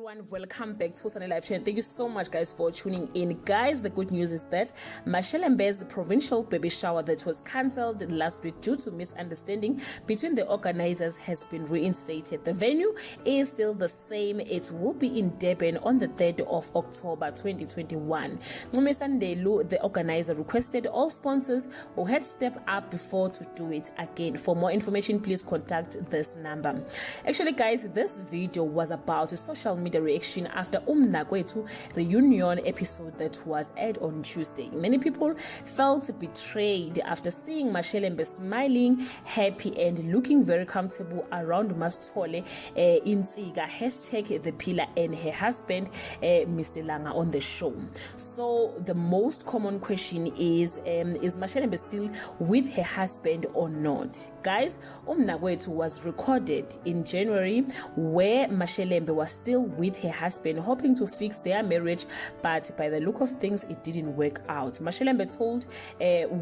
everyone, welcome back to Sunny Live Channel. Thank you so much guys for tuning in. Guys, the good news is that Mashelembe's provincial baby shower that was cancelled last week due to misunderstanding between the organizers has been reinstated. The venue is still the same. It will be in Durban on the 3rd of October 2021. Ndelu, the organizer, requested all sponsors who had stepped up before to do it again. For more information, please contact this number. Actually guys, this video was about a social media reaction after Mnakwethu reunion episode that was aired on Tuesday. Many people felt betrayed after seeing Mashelembe smiling, happy and looking very comfortable around Masithole Insiga hashtag the pillar and her husband Mr. Langa on the show. So the most common question is Mashelembe still with her husband or not? Guys, Mnakwethu was recorded in January where Mashelembe was still with her husband, hoping to fix their marriage, but by the look of things, it didn't work out. Mashelembe told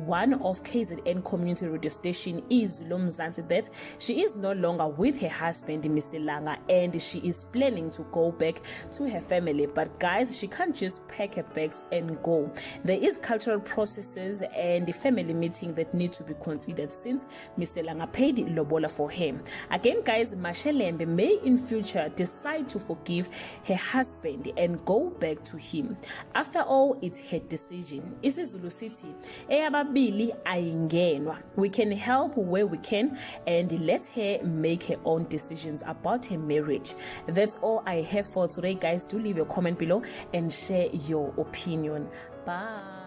one of KZN community radio station Mzansi that she is no longer with her husband, Mr. Langa, and she is planning to go back to her family. But guys, she can't just pack her bags and go. There is cultural processes and family meeting that need to be considered since Mr. Langa paid lobola for him. Again, guys, Mashelembe may in future decide to forgive her husband and go back to him. After all, it's her decision. isiZulu City eyababili ayingenwa. We can help where we can and let her make her own decisions about her marriage. That's all I have for today guys. Do leave your comment below and share your opinion. Bye.